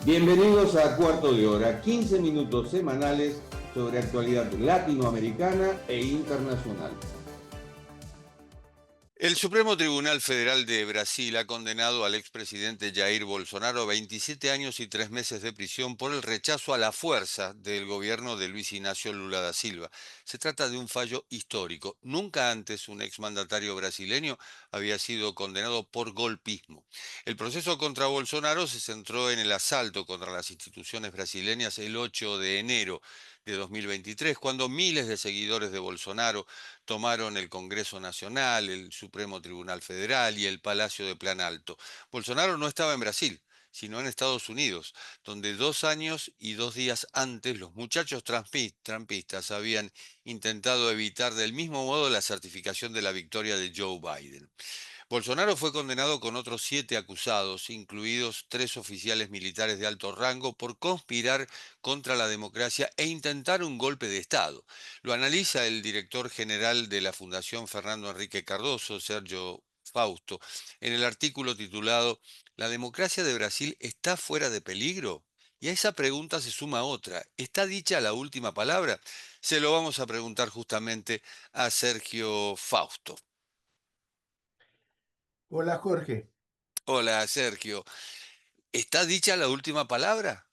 Bienvenidos a Cuarto de Hora, 15 minutos semanales sobre actualidad latinoamericana e internacional. El Supremo Tribunal Federal de Brasil ha condenado al expresidente Jair Bolsonaro a 27 años y 3 meses de prisión por el rechazo a la fuerza del gobierno de Luis Ignacio Lula da Silva. Se trata de un fallo histórico. Nunca antes un exmandatario brasileño había sido condenado por golpismo. El proceso contra Bolsonaro se centró en el asalto contra las instituciones brasileñas el 8 de enero de 2023, cuando miles de seguidores de Bolsonaro tomaron el Congreso Nacional, el Supremo Tribunal Federal y el Palacio de Plan Alto. Bolsonaro no estaba en Brasil, sino en Estados Unidos, donde 2 años y 2 días antes los muchachos trampistas habían intentado evitar del mismo modo la certificación de la victoria de Joe Biden. Bolsonaro fue condenado con otros 7 acusados, incluidos 3 oficiales militares de alto rango, por conspirar contra la democracia e intentar un golpe de Estado. Lo analiza el director general de la Fundación Fernando Enrique Cardoso, Sergio Fausto, en el artículo titulado ¿La democracia de Brasil está fuera de peligro? Y a esa pregunta se suma otra. ¿Está dicha la última palabra? Se lo vamos a preguntar justamente a Sergio Fausto. Hola Jorge, Hola, Sergio. ¿Está dicha la última palabra?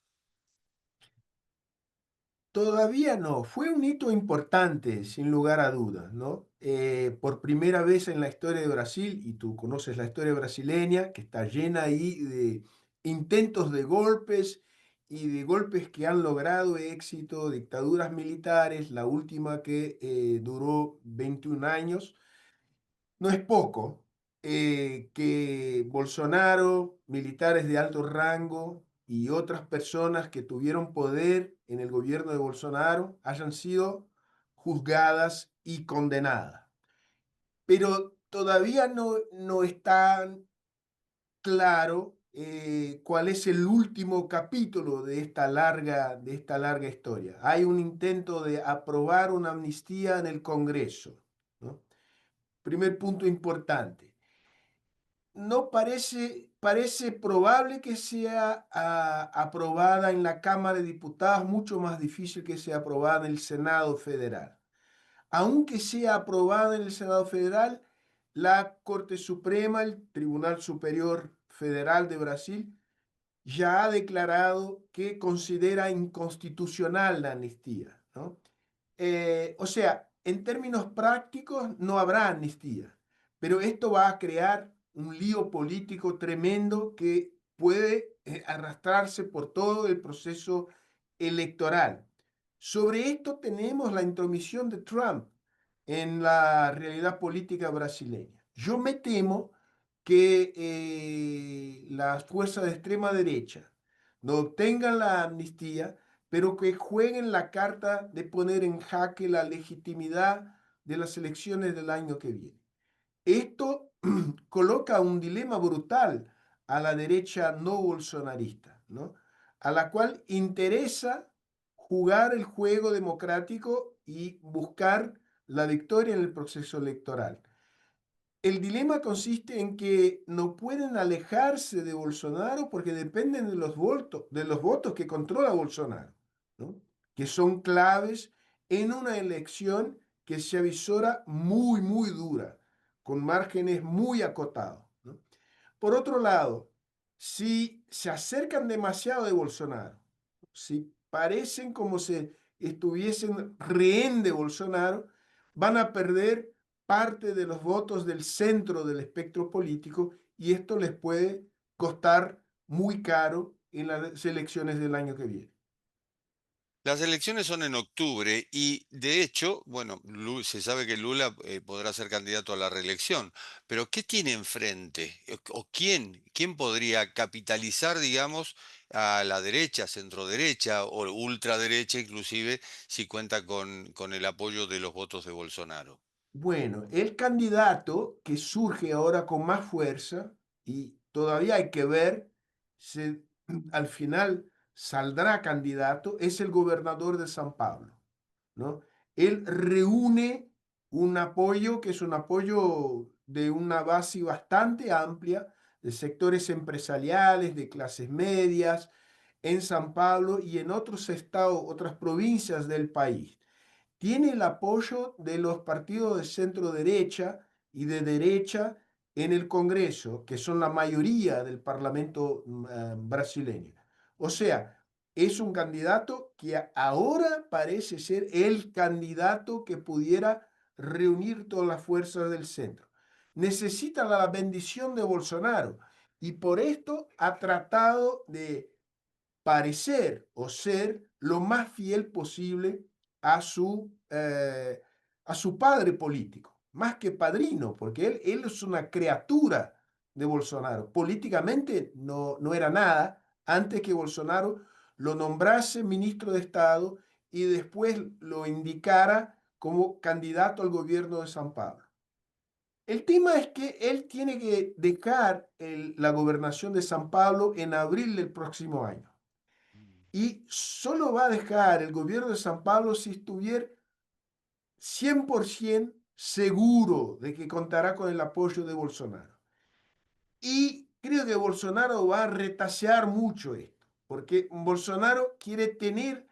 todavía no, fue un hito importante sin lugar a dudas, ¿no? Por primera vez en la historia de Brasil, y tú conoces la historia brasileña, que está llena ahí de intentos de golpes y de golpes que han logrado éxito, dictaduras militares, la última que duró 21 años. No es poco que Bolsonaro, militares de alto rango y otras personas que tuvieron poder en el gobierno de Bolsonaro hayan sido juzgadas y condenadas. Pero todavía no está claro cuál es el último capítulo de esta larga historia. Hay un intento de aprobar una amnistía en el Congreso, ¿no? Primer punto importante. No parece probable que sea aprobada en la Cámara de Diputados, mucho más difícil que sea aprobada en el Senado Federal. Aunque sea aprobada en el Senado Federal, la Corte Suprema, el Tribunal Superior Federal de Brasil, ya ha declarado que considera inconstitucional la amnistía, ¿no? O sea, en términos prácticos no habrá amnistía, pero esto va a crear un lío político tremendo que puede arrastrarse por todo el proceso electoral. Sobre esto tenemos la intromisión de Trump en la realidad política brasileña. Yo me temo que las fuerzas de extrema derecha no obtengan la amnistía, pero que jueguen la carta de poner en jaque la legitimidad de las elecciones del año que viene. Esto coloca un dilema brutal a la derecha no bolsonarista, ¿no? A la cual interesa jugar el juego democrático y buscar la victoria en el proceso electoral. El dilema consiste en que no pueden alejarse de Bolsonaro porque dependen de los votos que controla Bolsonaro, ¿no? Que son claves en una elección que se avisora muy dura, con márgenes muy acotados, ¿no? Por otro lado, si se acercan demasiado de Bolsonaro, si parecen como si estuviesen rehén de Bolsonaro, van a perder parte de los votos del centro del espectro político y esto les puede costar muy caro en las elecciones del año que viene. Las elecciones son en octubre y de hecho, bueno, se sabe que Lula podrá ser candidato a la reelección, pero ¿qué tiene enfrente? ¿O quién podría capitalizar, digamos, a la derecha, centroderecha o ultraderecha inclusive, si cuenta con el apoyo de los votos de Bolsonaro? Bueno, el candidato que surge ahora con más fuerza y todavía hay que ver si al final saldrá candidato es el gobernador de San Pablo, ¿no? Él reúne un apoyo que es un apoyo de una base bastante amplia de sectores empresariales, de clases medias, en San Pablo y en otros estados, otras provincias del país. Tiene el apoyo de los partidos de centro derecha y de derecha en el Congreso, que son la mayoría del Parlamento brasileño. O sea, es un candidato que ahora parece ser el candidato que pudiera reunir todas las fuerzas del centro. Necesita la bendición de Bolsonaro y por esto ha tratado de parecer o ser lo más fiel posible a a su padre político, más que padrino, porque él es una criatura de Bolsonaro. Políticamente no era nada antes que Bolsonaro lo nombrase ministro de Estado y después lo indicara como candidato al gobierno de San Pablo. El tema es que él tiene que dejar la gobernación de San Pablo en abril del próximo año y solo va a dejar el gobierno de San Pablo si estuviera 100% seguro de que contará con el apoyo de Bolsonaro. Y creo que Bolsonaro va a retasear mucho esto, porque Bolsonaro quiere tener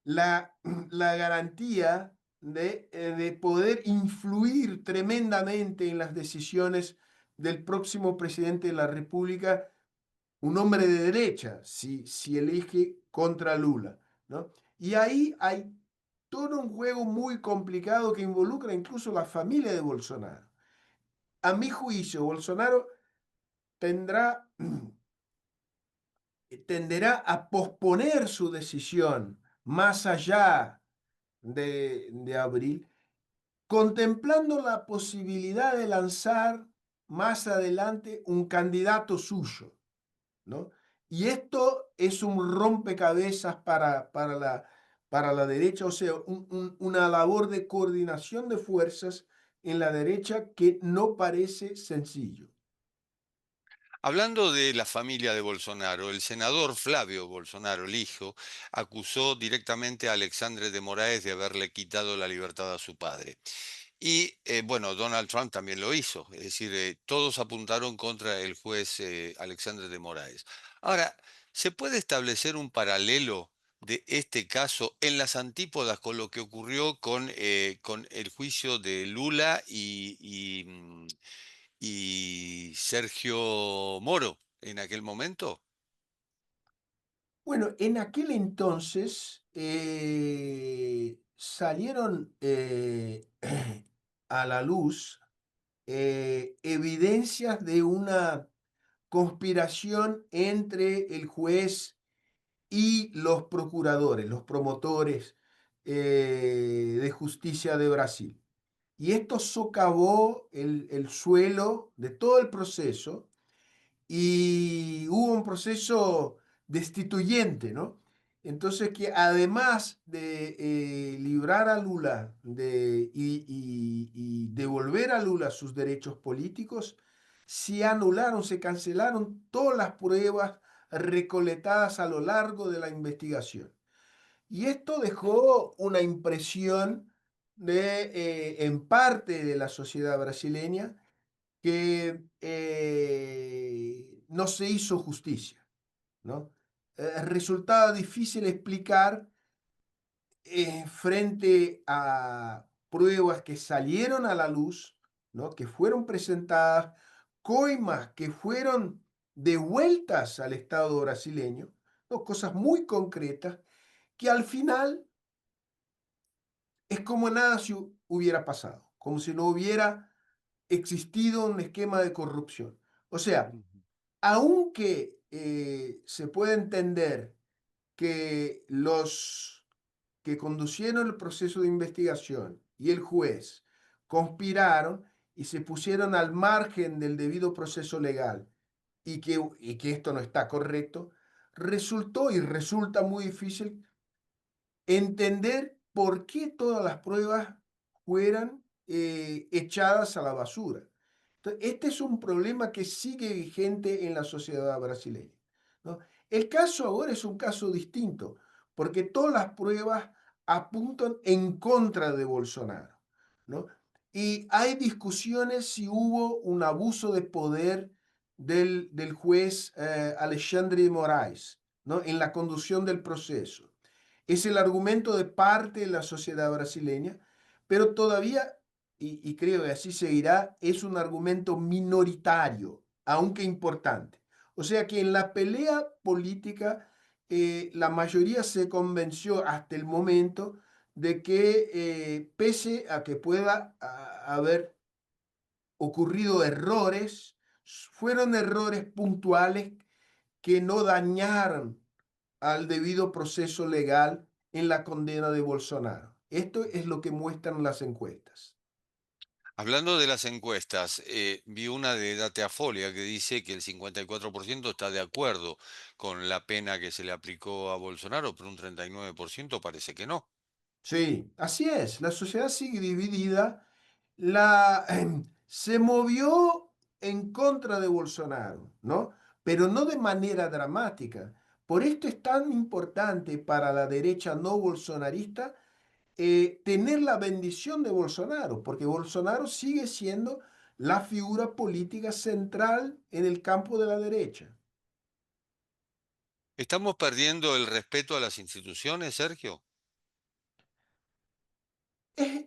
la garantía de poder influir tremendamente en las decisiones del próximo presidente de la República, un hombre de derecha, si elige contra Lula, ¿no? Y ahí hay todo un juego muy complicado que involucra incluso la familia de Bolsonaro. A mi juicio, Bolsonaro tendrá, tenderá a posponer su decisión más allá de abril, contemplando la posibilidad de lanzar más adelante un candidato suyo, ¿no? Y esto es un rompecabezas para la derecha, o sea, una labor de coordinación de fuerzas en la derecha que no parece sencillo. Hablando de la familia de Bolsonaro, el senador Flavio Bolsonaro, el hijo, acusó directamente a Alexandre de Moraes de haberle quitado la libertad a su padre. Y bueno, Donald Trump también lo hizo, es decir, todos apuntaron contra el juez Alexandre de Moraes. Ahora, ¿se puede establecer un paralelo de este caso en las antípodas con lo que ocurrió con el juicio de Lula y Sergio Moro en aquel momento? Bueno, en aquel entonces salieron a la luz evidencias de una conspiración entre el juez y los procuradores, los promotores de justicia de Brasil. Y esto socavó el suelo de todo el proceso y hubo un proceso destituyente, ¿no? Entonces que además de librar a Lula y devolver a Lula sus derechos políticos, se anularon, se cancelaron todas las pruebas recolectadas a lo largo de la investigación. Y esto dejó una impresión en parte de la sociedad brasileña que no se hizo justicia, ¿no? Resultaba difícil explicar frente a pruebas que salieron a la luz, ¿no? Que fueron presentadas, coimas que fueron devueltas al Estado brasileño, ¿no? Cosas muy concretas que al final es como nada si hubiera pasado, como si no hubiera existido un esquema de corrupción. O sea, Ujú. aunque se puede entender que los que conducieron el proceso de investigación y el juez conspiraron y se pusieron al margen del debido proceso legal y que esto no está correcto, resultó y resulta muy difícil entender por qué todas las pruebas fueran echadas a la basura. Entonces, este es un problema que sigue vigente en la sociedad brasileña, ¿no? El caso ahora es un caso distinto, porque todas las pruebas apuntan en contra de Bolsonaro, ¿no? Y hay discusiones si hubo un abuso de poder del juez Alexandre de Moraes, ¿no? En la conducción del proceso. Es el argumento de parte de la sociedad brasileña, pero todavía, y creo que así seguirá, es un argumento minoritario, aunque importante. O sea que en la pelea política, la mayoría se convenció hasta el momento de que, pese a que pueda haber ocurrido errores, fueron errores puntuales que no dañaron al debido proceso legal en la condena de Bolsonaro. Esto es lo que muestran las encuestas. Hablando de las encuestas, vi una de Datafolia que dice que el 54% está de acuerdo con la pena que se le aplicó a Bolsonaro, pero un 39% parece que no. Sí, así es. La sociedad sigue dividida. Se movió en contra de Bolsonaro, ¿no? Pero no de manera dramática. Por esto es tan importante para la derecha no bolsonarista tener la bendición de Bolsonaro, porque Bolsonaro sigue siendo la figura política central en el campo de la derecha. ¿Estamos perdiendo el respeto a las instituciones, Sergio?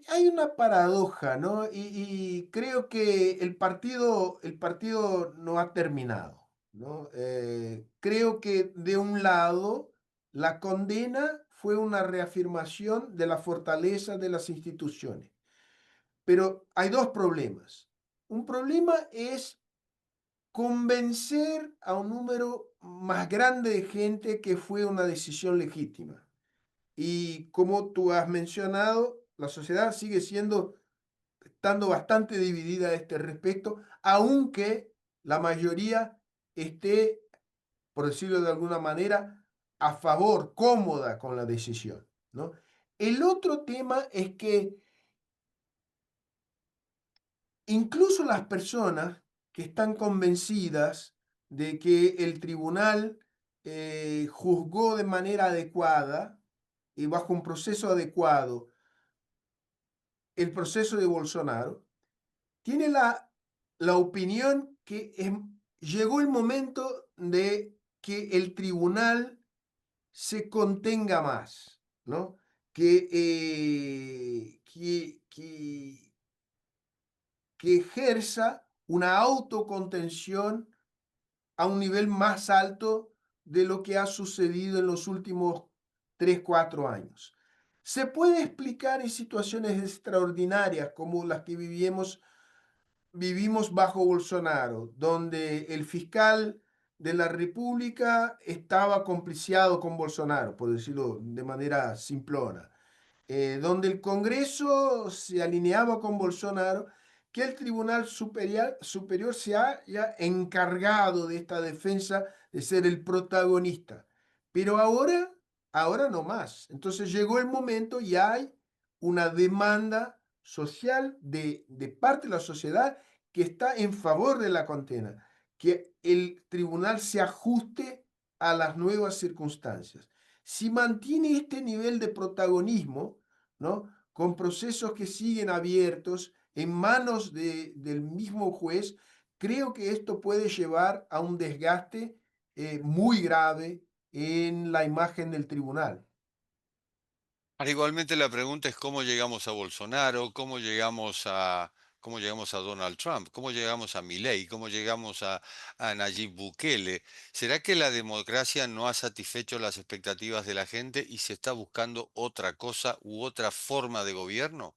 Hay una paradoja, ¿no? Y creo que el partido no ha terminado, ¿no? Creo que de un lado, la condena fue una reafirmación de la fortaleza de las instituciones, pero hay dos problemas. Un problema es convencer a un número más grande de gente que fue una decisión legítima. Y como tú has mencionado, la sociedad sigue estando bastante dividida a este respecto, aunque la mayoría esté, por decirlo de alguna manera, a favor, cómoda con la decisión, ¿no? El otro tema es que incluso las personas que están convencidas de que el tribunal juzgó de manera adecuada y bajo un proceso adecuado el proceso de Bolsonaro, tiene la opinión que llegó el momento de que el tribunal se contenga más, ¿no? Que ejerza una autocontención a un nivel más alto de lo que ha sucedido en los últimos 3 4 años. Se puede explicar en situaciones extraordinarias como las que vivimos bajo Bolsonaro, donde el fiscal de la República estaba compliciado con Bolsonaro, por decirlo de manera simplona, donde el Congreso se alineaba con Bolsonaro, que el Tribunal Superior se haya encargado de esta defensa, de ser el protagonista. Pero ahora no más. Entonces llegó el momento y hay una demanda social de parte de la sociedad que está en favor de la condena, que el tribunal se ajuste a las nuevas circunstancias. Si mantiene este nivel de protagonismo, ¿no? Con procesos que siguen abiertos en manos del mismo juez, creo que esto puede llevar a un desgaste muy grave en la imagen del tribunal. Ahora, igualmente la pregunta es cómo llegamos a Bolsonaro, cómo llegamos a Donald Trump, cómo llegamos a Milei, cómo llegamos a Nayib Bukele. ¿Será que la democracia no ha satisfecho las expectativas de la gente y se está buscando otra cosa u otra forma de gobierno?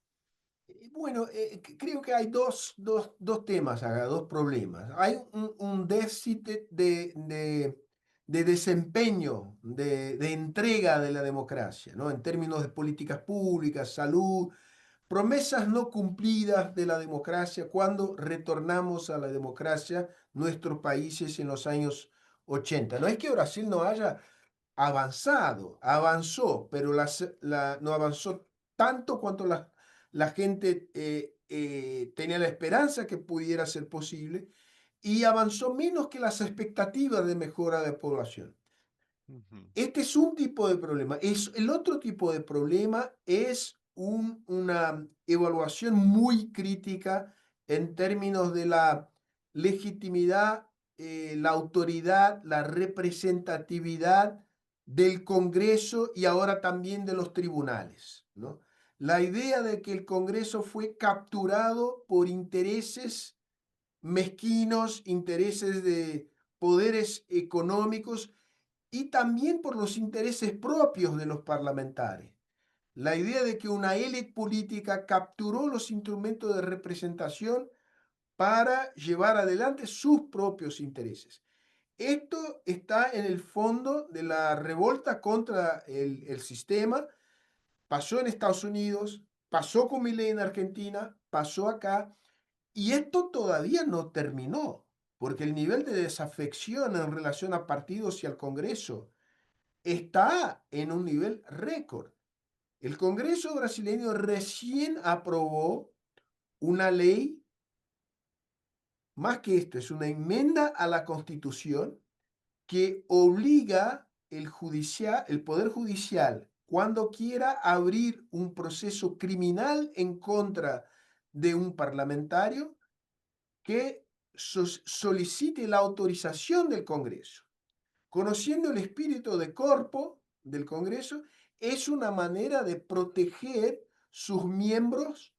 Bueno, creo que hay dos temas acá, dos problemas. Hay un déficit de desempeño, de entrega de la democracia, ¿no? En términos de políticas públicas, salud, promesas no cumplidas de la democracia cuando retornamos a la democracia nuestros países en los años 80. No es que Brasil no haya avanzado, avanzó, pero no avanzó tanto cuanto la gente tenía la esperanza que pudiera ser posible y avanzó menos que las expectativas de mejora de población. Ujú. Este es un tipo de problema. El otro tipo de problema es una evaluación muy crítica en términos de la legitimidad, la autoridad, la representatividad del Congreso y ahora también de los tribunales, ¿no? La idea de que el Congreso fue capturado por intereses mezquinos, intereses de poderes económicos y también por los intereses propios de los parlamentarios. La idea de que una élite política capturó los instrumentos de representación para llevar adelante sus propios intereses. Esto está en el fondo de la revolta contra el sistema. Pasó en Estados Unidos, pasó con Milei en Argentina, pasó acá, y esto todavía no terminó, porque el nivel de desafección en relación a partidos y al Congreso está en un nivel récord. El Congreso brasileño recién aprobó una ley, más que esto, es una enmienda a la Constitución que obliga el Poder Judicial, cuando quiera abrir un proceso criminal en contra de un parlamentario, que solicite la autorización del Congreso. Conociendo el espíritu de corpo del Congreso, es una manera de proteger sus miembros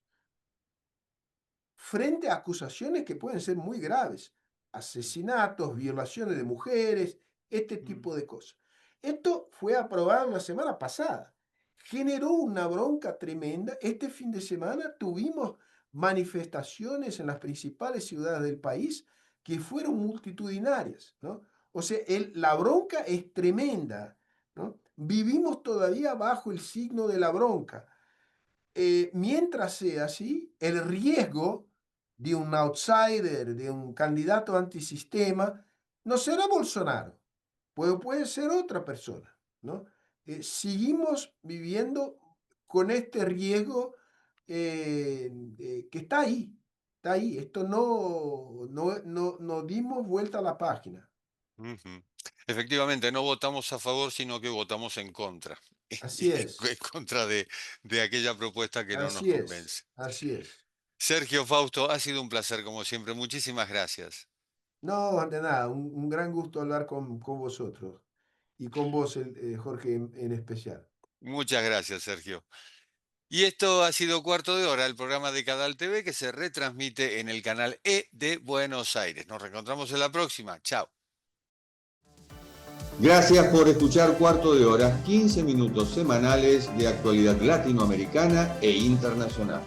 frente a acusaciones que pueden ser muy graves, asesinatos, violaciones de mujeres, este tipo de cosas. Esto fue aprobado la semana pasada. Generó una bronca tremenda. Este fin de semana tuvimos manifestaciones en las principales ciudades del país que fueron multitudinarias, ¿no? O sea, la bronca es tremenda, ¿no? Vivimos todavía bajo el signo de la bronca. Mientras sea así, el riesgo de un outsider, de un candidato antisistema, no será Bolsonaro, puede ser otra persona, ¿no? Seguimos viviendo con este riesgo que está ahí, está ahí. Esto no dimos vuelta a la página. Ujú. Efectivamente, no votamos a favor, sino que votamos en contra. Así es, En contra de aquella propuesta que no nos así es, convence. así es. Sergio Fausto, ha sido un placer como siempre. Muchísimas gracias. No, de nada, un gran gusto hablar con vosotros y con vos, Jorge, en especial. Muchas gracias, Sergio. Y esto ha sido Cuarto de Hora, el programa de Cadal TV que se retransmite en el canal E de Buenos Aires. Nos reencontramos en la próxima. Chao. Gracias por escuchar Cuarto de Hora, 15 minutos semanales de actualidad latinoamericana e internacional.